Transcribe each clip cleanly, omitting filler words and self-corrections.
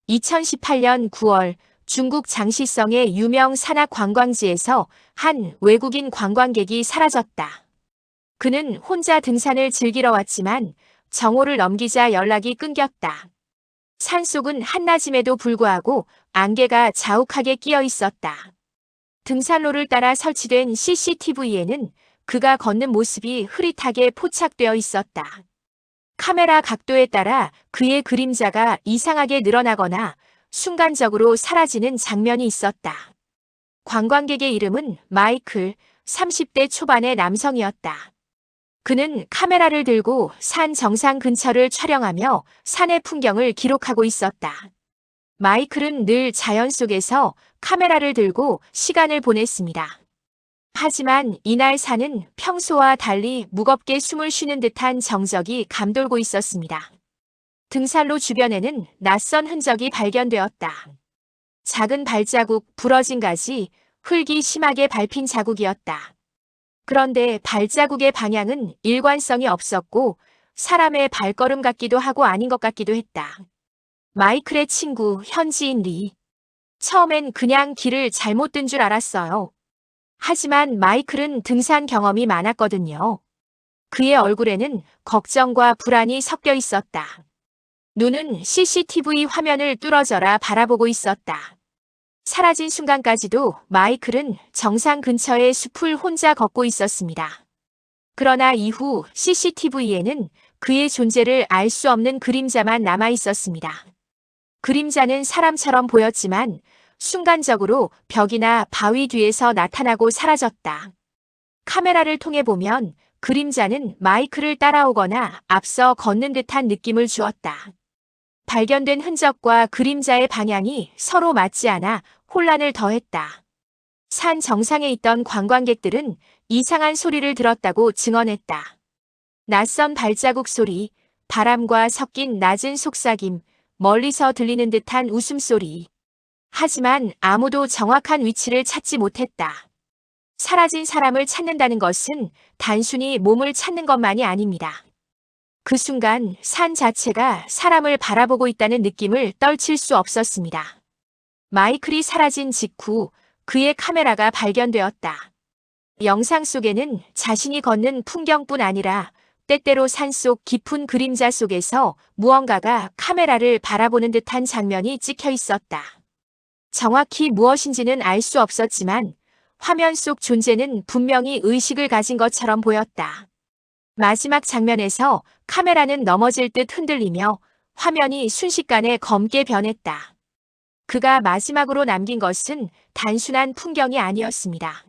2018년 9월 중국 장시성의 유명 산악 관광지에서 한 외국인 관광객이 사라졌다. 그는 혼자 등산을 즐기러 왔지만 정오를 넘기자 연락이 끊겼다. 산속은 한낮임에도 불구하고 안개가 자욱하게 끼어 있었다. 등산로를 따라 설치된 CCTV에는 그가 걷는 모습이 흐릿하게 포착되어 있었다. 카메라 각도에 따라 그의 그림자가 이상하게 늘어나거나 순간적으로 사라지는 장면이 있었다. 관광객의 이름은 마이클, 30대 초반의 남성이었다. 그는 카메라를 들고 산 정상 근처를 촬영하며 산의 풍경을 기록하고 있었다. 마이클은 늘 자연 속에서 카메라를 들고 시간을 보냈습니다. 하지만 이날 산은 평소와 달리 무겁게 숨을 쉬는 듯한 정적이 감돌고 있었습니다. 등산로 주변에는 낯선 흔적이 발견되었다. 작은 발자국, 부러진 가지, 흙이 심하게 밟힌 자국이었다. 그런데 발자국의 방향은 일관성이 없었고 사람의 발걸음 같기도 하고 아닌 것 같기도 했다. 마이클의 친구, 현지인 리. 처음엔 그냥 길을 잘못 든 줄 알았어요. 하지만 마이클은 등산 경험이 많았거든요. 그의 얼굴에는 걱정과 불안이 섞여 있었다. 눈은 CCTV 화면을 뚫어져라 바라보고 있었다. 사라진 순간까지도 마이클은 정상 근처의 숲을 혼자 걷고 있었습니다. 그러나 이후 CCTV에는 그의 존재를 알 수 없는 그림자만 남아 있었습니다. 그림자는 사람처럼 보였지만 순간적으로 벽이나 바위 뒤에서 나타나고 사라졌다. 카메라를 통해 보면 그림자는 마이클을 따라오거나 앞서 걷는 듯한 느낌을 주었다. 발견된 흔적과 그림자의 방향이 서로 맞지 않아 혼란을 더했다. 산 정상에 있던 관광객들은 이상한 소리를 들었다고 증언했다. 낯선 발자국 소리, 바람과 섞인 낮은 속삭임, 멀리서 들리는 듯한 웃음소리. 하지만 아무도 정확한 위치를 찾지 못했다. 사라진 사람을 찾는다는 것은 단순히 몸을 찾는 것만이 아닙니다. 그 순간 산 자체가 사람을 바라보고 있다는 느낌을 떨칠 수 없었습니다. 마이클이 사라진 직후 그의 카메라가 발견되었다. 영상 속에는 자신이 걷는 풍경뿐 아니라 때때로 산속 깊은 그림자 속에서 무언가가 카메라를 바라보는 듯한 장면이 찍혀 있었다. 정확히 무엇인지는 알 수 없었지만 화면 속 존재는 분명히 의식을 가진 것처럼 보였다. 마지막 장면에서 카메라는 넘어질 듯 흔들리며 화면이 순식간에 검게 변했다. 그가 마지막으로 남긴 것은 단순한 풍경이 아니었습니다.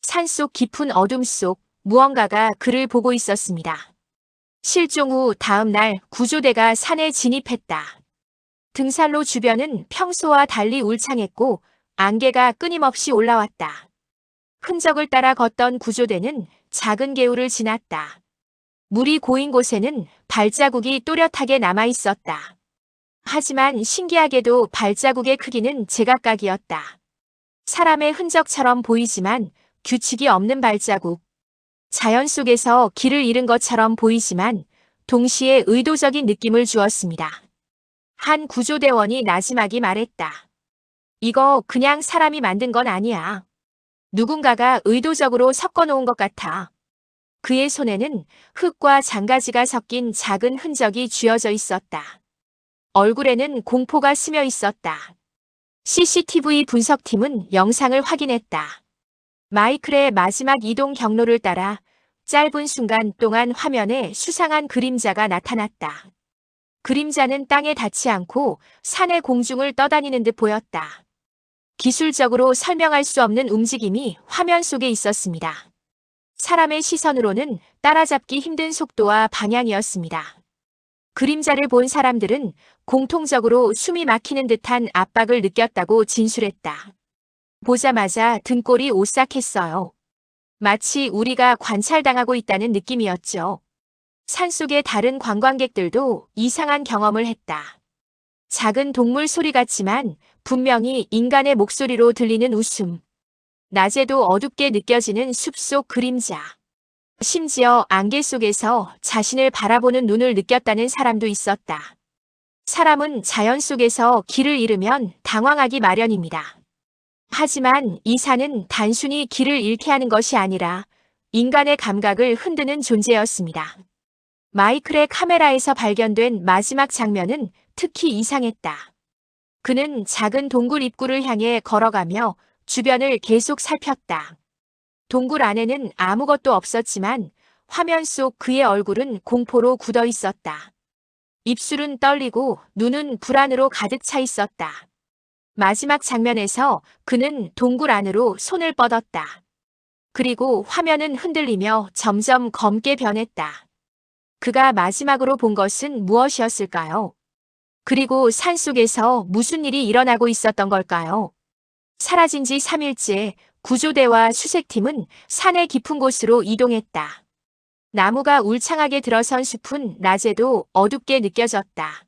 산속 깊은 어둠 속 무언가가 그를 보고 있었습니다. 실종 후 다음 날 구조대가 산에 진입했다. 등산로 주변은 평소와 달리 울창했고 안개가 끊임없이 올라왔다. 흔적을 따라 걷던 구조대는 작은 개울을 지났다. 물이 고인 곳에는 발자국이 또렷하게 남아 있었다. 하지만 신기하게도 발자국의 크기는 제각각이었다. 사람의 흔적처럼 보이지만 규칙이 없는 발자국. 자연 속에서 길을 잃은 것처럼 보이지만 동시에 의도적인 느낌을 주었습니다. 한 구조대원이 나지막이 말했다. 이거 그냥 사람이 만든 건 아니야. 누군가가 의도적으로 섞어놓은 것 같아. 그의 손에는 흙과 장가지가 섞인 작은 흔적이 쥐어져 있었다. 얼굴에는 공포가 스며 있었다. CCTV 분석팀은 영상을 확인했다. 마이클의 마지막 이동 경로를 따라 짧은 순간 동안 화면에 수상한 그림자가 나타났다. 그림자는 땅에 닿지 않고 산의 공중을 떠다니는 듯 보였다. 기술적으로 설명할 수 없는 움직임이 화면 속에 있었습니다. 사람의 시선으로는 따라잡기 힘든 속도와 방향이었습니다. 그림자를 본 사람들은 공통적으로 숨이 막히는 듯한 압박을 느꼈다고 진술했다. 보자마자 등골이 오싹했어요. 마치 우리가 관찰당하고 있다는 느낌이었죠. 산속의 다른 관광객들도 이상한 경험을 했다. 작은 동물 소리 같지만 분명히 인간의 목소리로 들리는 웃음. 낮에도 어둡게 느껴지는 숲속 그림자. 심지어 안개 속에서 자신을 바라보는 눈을 느꼈다는 사람도 있었다. 사람은 자연 속에서 길을 잃으면 당황하기 마련입니다. 하지만 이 산은 단순히 길을 잃게 하는 것이 아니라 인간의 감각을 흔드는 존재였습니다. 마이클의 카메라에서 발견된 마지막 장면은 특히 이상했다. 그는 작은 동굴 입구를 향해 걸어가며 주변을 계속 살폈다. 동굴 안에는 아무것도 없었지만 화면 속 그의 얼굴은 공포로 굳어 있었다. 입술은 떨리고 눈은 불안으로 가득 차 있었다. 마지막 장면에서 그는 동굴 안으로 손을 뻗었다. 그리고 화면은 흔들리며 점점 검게 변했다. 그가 마지막으로 본 것은 무엇이었을까요? 그리고 산속에서 무슨 일이 일어나고 있었던 걸까요? 사라진 지 3일째 구조대와 수색팀은 산의 깊은 곳으로 이동했다. 나무가 울창하게 들어선 숲은 낮에도 어둡게 느껴졌다.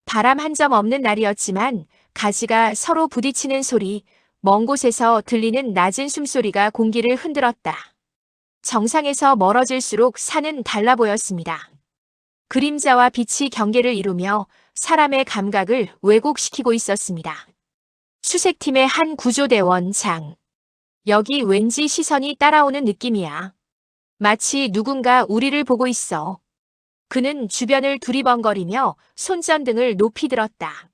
바람 한 점 없는 날이었지만 가지가 서로 부딪히는 소리, 먼 곳에서 들리는 낮은 숨소리가 공기를 흔들었다. 정상에서 멀어질수록 산은 달라 보였습니다. 그림자와 빛이 경계를 이루며 사람의 감각을 왜곡시키고 있었습니다. 수색팀의 한 구조대원 장. 여기 왠지 시선이 따라오는 느낌이야. 마치 누군가 우리를 보고 있어. 그는 주변을 두리번거리며 손전등을 높이 들었다.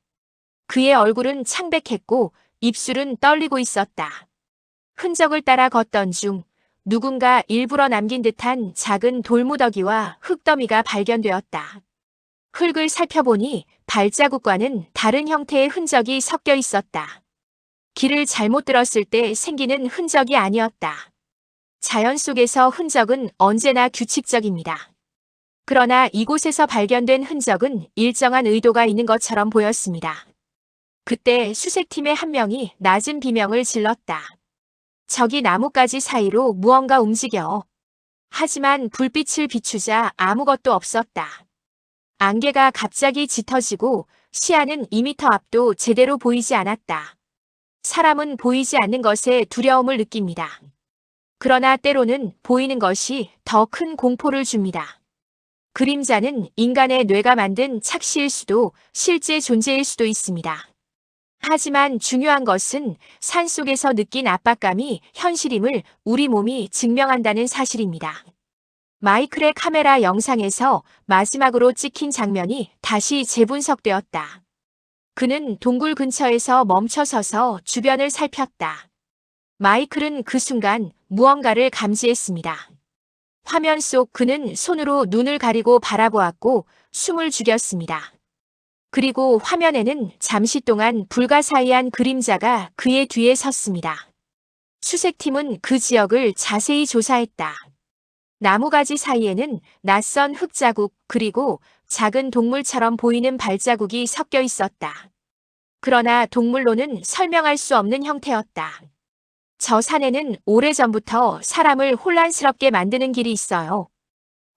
그의 얼굴은 창백했고 입술은 떨리고 있었다. 흔적을 따라 걷던 중 누군가 일부러 남긴 듯한 작은 돌무더기와 흙더미가 발견되었다. 흙을 살펴보니 발자국과는 다른 형태의 흔적이 섞여 있었다. 길을 잘못 들었을 때 생기는 흔적이 아니었다. 자연 속에서 흔적은 언제나 규칙적입니다. 그러나 이곳에서 발견된 흔적은 일정한 의도가 있는 것처럼 보였습니다. 그때 수색팀의 한 명이 낮은 비명을 질렀다. 저기 나뭇가지 사이로 무언가 움직여. 하지만 불빛을 비추자 아무것도 없었다. 안개가 갑자기 짙어지고 시야는 2미터 앞도 제대로 보이지 않았다. 사람은 보이지 않는 것에 두려움을 느낍니다. 그러나 때로는 보이는 것이 더 큰 공포를 줍니다. 그림자는 인간의 뇌가 만든 착시일 수도 실제 존재일 수도 있습니다. 하지만 중요한 것은 산속에서 느낀 압박감이 현실임을 우리 몸이 증명한다는 사실입니다. 마이클의 카메라 영상에서 마지막으로 찍힌 장면이 다시 재분석되었다. 그는 동굴 근처에서 멈춰서서 주변을 살폈다. 마이클은 그 순간 무언가를 감지했습니다. 화면 속 그는 손으로 눈을 가리고 바라보았고 숨을 죽였습니다. 그리고 화면에는 잠시 동안 불가사의한 그림자가 그의 뒤에 섰습니다. 수색팀은 그 지역을 자세히 조사했다. 나무가지 사이에는 낯선 흙자국 그리고 작은 동물처럼 보이는 발자국이 섞여 있었다. 그러나 동물로는 설명할 수 없는 형태였다. 저 산에는 오래전부터 사람을 혼란스럽게 만드는 길이 있어요.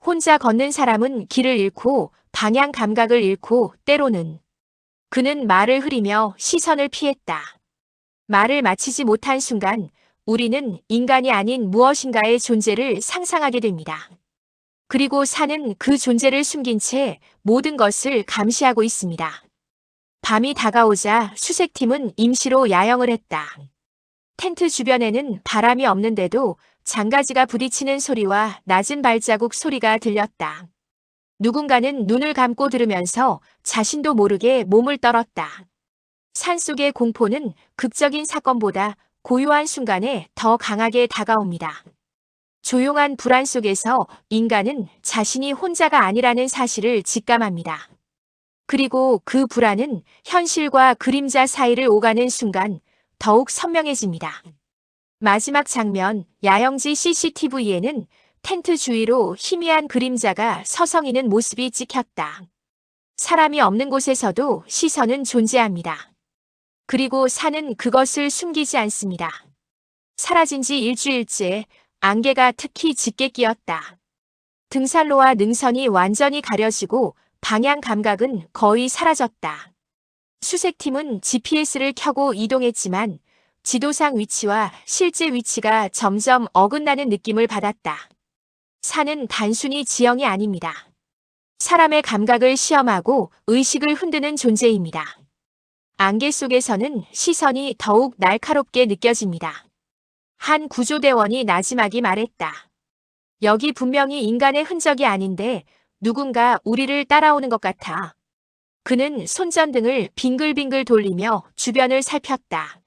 혼자 걷는 사람은 길을 잃고 방향 감각을 잃고 때로는 그는 말을 흐리며 시선을 피했다. 말을 마치지 못한 순간 우리는 인간이 아닌 무엇인가의 존재를 상상하게 됩니다. 그리고 산은 그 존재를 숨긴 채 모든 것을 감시하고 있습니다. 밤이 다가오자 수색팀은 임시로 야영을 했다. 텐트 주변에는 바람이 없는데도 장가지가 부딪히는 소리와 낮은 발자국 소리가 들렸다. 누군가는 눈을 감고 들으면서 자신도 모르게 몸을 떨었다. 산속의 공포는 극적인 사건보다 고요한 순간에 더 강하게 다가옵니다. 조용한 불안 속에서 인간은 자신이 혼자가 아니라는 사실을 직감합니다. 그리고 그 불안은 현실과 그림자 사이를 오가는 순간 더욱 선명해집니다. 마지막 장면, 야영지 CCTV에는 텐트 주위로 희미한 그림자가 서성이는 모습이 찍혔다. 사람이 없는 곳에서도 시선은 존재합니다. 그리고 산은 그것을 숨기지 않습니다. 사라진 지 일주일째 안개가 특히 짙게 끼었다. 등산로와 능선이 완전히 가려지고 방향 감각은 거의 사라졌다. 수색팀은 GPS를 켜고 이동했지만 지도상 위치와 실제 위치가 점점 어긋나는 느낌을 받았다. 산은 단순히 지형이 아닙니다. 사람의 감각을 시험하고 의식을 흔드는 존재입니다. 안개 속에서는 시선이 더욱 날카롭게 느껴집니다. 한 구조대원이 나지막이 말했다. 여기 분명히 인간의 흔적이 아닌데 누군가 우리를 따라오는 것 같아. 그는 손전등을 빙글빙글 돌리며 주변을 살폈다.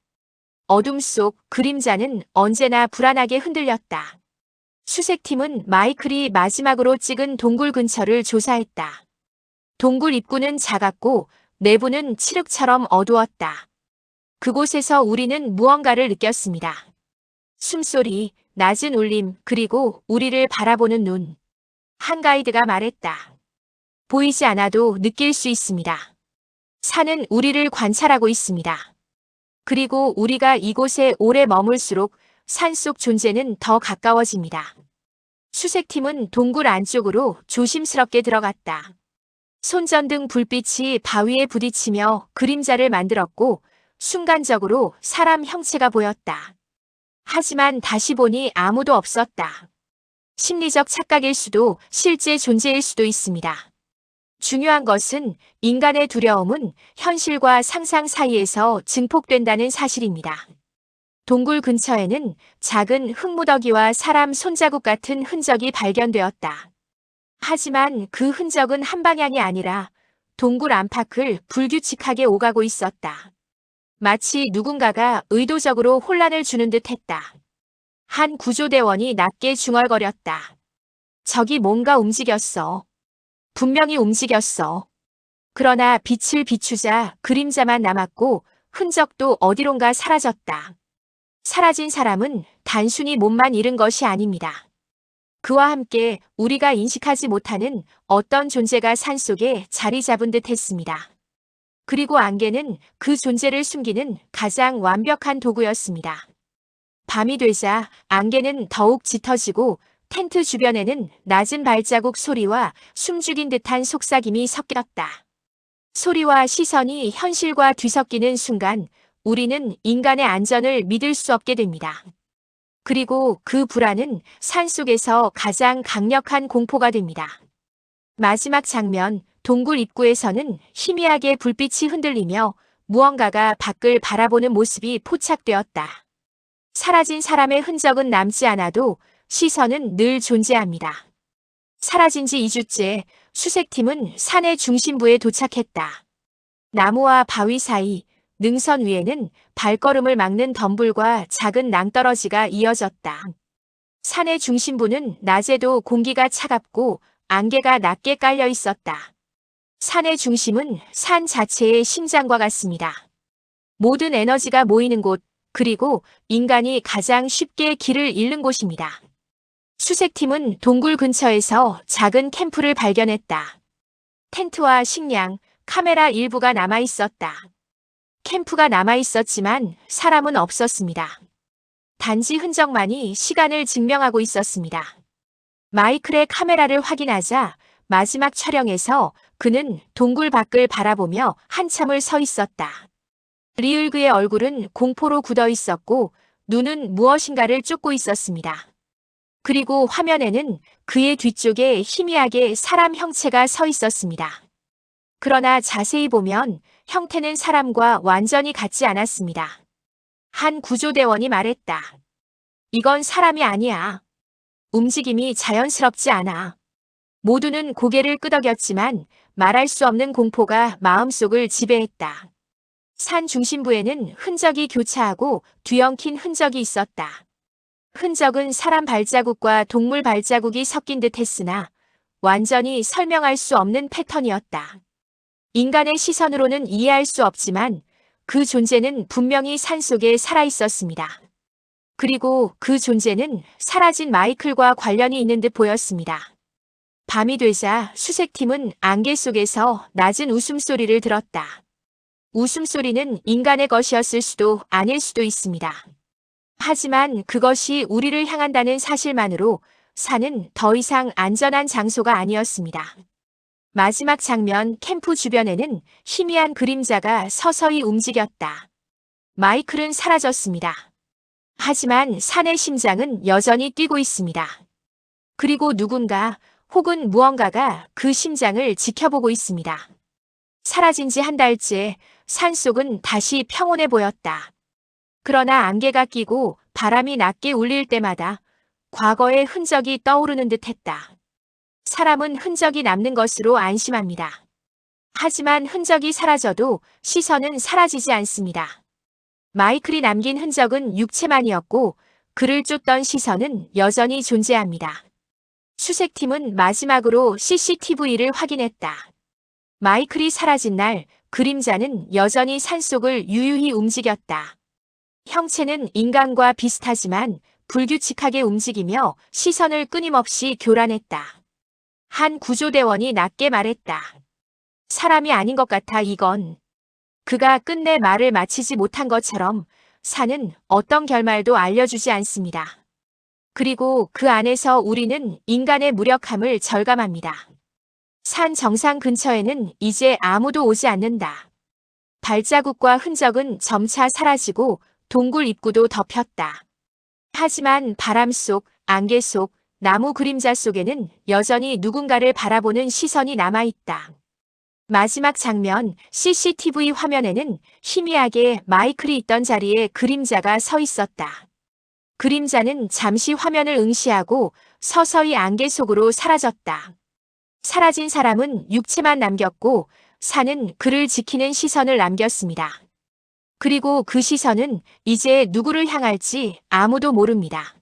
어둠 속 그림자는 언제나 불안하게 흔들렸다. 수색팀은 마이클이 마지막으로 찍은 동굴 근처를 조사했다. 동굴 입구는 작았고 내부는 칠흑처럼 어두웠다. 그곳에서 우리는 무언가를 느꼈습니다. 숨소리, 낮은 울림, 그리고 우리를 바라보는 눈. 한 가이드가 말했다. 보이지 않아도 느낄 수 있습니다. 산은 우리를 관찰하고 있습니다. 그리고 우리가 이곳에 오래 머물수록 산속 존재는 더 가까워집니다. 수색팀은 동굴 안쪽으로 조심스럽게 들어갔다. 손전등 불빛이 바위에 부딪히며 그림자를 만들었고 순간적으로 사람 형체가 보였다. 하지만 다시 보니 아무도 없었다. 심리적 착각일 수도 실제 존재일 수도 있습니다. 중요한 것은 인간의 두려움은 현실과 상상 사이에서 증폭된다는 사실입니다. 동굴 근처에는 작은 흙무더기와 사람 손자국 같은 흔적이 발견되었다. 하지만 그 흔적은 한 방향이 아니라 동굴 안팎을 불규칙하게 오가고 있었다. 마치 누군가가 의도적으로 혼란을 주는 듯 했다. 한 구조대원이 낮게 중얼거렸다. 저기 뭔가 움직였어. 분명히 움직였어. 그러나 빛을 비추자 그림자만 남았고 흔적도 어디론가 사라졌다. 사라진 사람은 단순히 몸만 잃은 것이 아닙니다. 그와 함께 우리가 인식하지 못하는 어떤 존재가 산속에 자리 잡은 듯 했습니다. 그리고 안개는 그 존재를 숨기는 가장 완벽한 도구였습니다. 밤이 되자 안개는 더욱 짙어지고 텐트 주변에는 낮은 발자국 소리와 숨죽인 듯한 속삭임이 섞였다. 소리와 시선이 현실과 뒤섞이는 순간 우리는 인간의 안전을 믿을 수 없게 됩니다. 그리고 그 불안은 산속에서 가장 강력한 공포가 됩니다. 마지막 장면, 동굴 입구에서는 희미하게 불빛이 흔들리며 무언가가 밖을 바라보는 모습이 포착되었다. 사라진 사람의 흔적은 남지 않아도 시선은 늘 존재합니다. 사라진 지 2주째 수색팀은 산의 중심부에 도착했다. 나무와 바위 사이, 능선 위에는 발걸음을 막는 덤불과 작은 낭떠러지가 이어졌다. 산의 중심부는 낮에도 공기가 차갑고 안개가 낮게 깔려 있었다. 산의 중심은 산 자체의 심장과 같습니다. 모든 에너지가 모이는 곳, 그리고 인간이 가장 쉽게 길을 잃는 곳입니다. 수색팀은 동굴 근처에서 작은 캠프를 발견했다. 텐트와 식량, 카메라 일부가 남아 있었다. 캠프가 남아 있었지만 사람은 없었습니다. 단지 흔적만이 시간을 증명하고 있었습니다. 마이클의 카메라를 확인하자 마지막 촬영에서 그는 동굴 밖을 바라보며 한참을 서 있었다. 리을그의 얼굴은 공포로 굳어 있었고 눈은 무엇인가를 쫓고 있었습니다. 그리고 화면에는 그의 뒤쪽에 희미하게 사람 형체가 서 있었습니다. 그러나 자세히 보면 형태는 사람과 완전히 같지 않았습니다. 한 구조대원이 말했다. 이건 사람이 아니야. 움직임이 자연스럽지 않아. 모두는 고개를 끄덕였지만 말할 수 없는 공포가 마음속을 지배했다. 산 중심부에는 흔적이 교차하고 뒤엉킨 흔적이 있었다. 흔적은 사람 발자국과 동물 발자국이 섞인 듯 했으나 완전히 설명할 수 없는 패턴이었다. 인간의 시선으로는 이해할 수 없지만 그 존재는 분명히 산속에 살아 있었습니다. 그리고 그 존재는 사라진 마이클과 관련이 있는 듯 보였습니다. 밤이 되자 수색팀은 안개 속에서 낮은 웃음소리를 들었다. 웃음소리는 인간의 것이었을 수도 아닐 수도 있습니다. 하지만 그것이 우리를 향한다는 사실만으로 산은 더 이상 안전한 장소가 아니었습니다. 마지막 장면, 캠프 주변에는 희미한 그림자가 서서히 움직였다. 마이클은 사라졌습니다. 하지만 산의 심장은 여전히 뛰고 있습니다. 그리고 누군가 혹은 무언가가 그 심장을 지켜보고 있습니다. 사라진 지 한 달째 산속은 다시 평온해 보였다. 그러나 안개가 끼고 바람이 낮게 울릴 때마다 과거의 흔적이 떠오르는 듯 했다. 사람은 흔적이 남는 것으로 안심합니다. 하지만 흔적이 사라져도 시선은 사라지지 않습니다. 마이클이 남긴 흔적은 육체만이었고 그를 쫓던 시선은 여전히 존재합니다. 수색팀은 마지막으로 CCTV를 확인했다. 마이클이 사라진 날 그림자는 여전히 산속을 유유히 움직였다. 형체는 인간과 비슷하지만 불규칙하게 움직이며 시선을 끊임없이 교란했다. 한 구조대원이 낮게 말했다. 사람이 아닌 것 같아 이건. 그가 끝내 말을 마치지 못한 것처럼 산은 어떤 결말도 알려주지 않습니다. 그리고 그 안에서 우리는 인간의 무력함을 절감합니다. 산 정상 근처에는 이제 아무도 오지 않는다. 발자국과 흔적은 점차 사라지고 동굴 입구도 덮였다. 하지만 바람 속, 안개 속, 나무 그림자 속에는 여전히 누군가를 바라보는 시선이 남아있다. 마지막 장면 CCTV 화면에는 희미하게 마이클이 있던 자리에 그림자가 서 있었다. 그림자는 잠시 화면을 응시하고 서서히 안개 속으로 사라졌다. 사라진 사람은 육체만 남겼고 산은 그를 지키는 시선을 남겼습니다. 그리고 그 시선은 이제 누구를 향할지 아무도 모릅니다.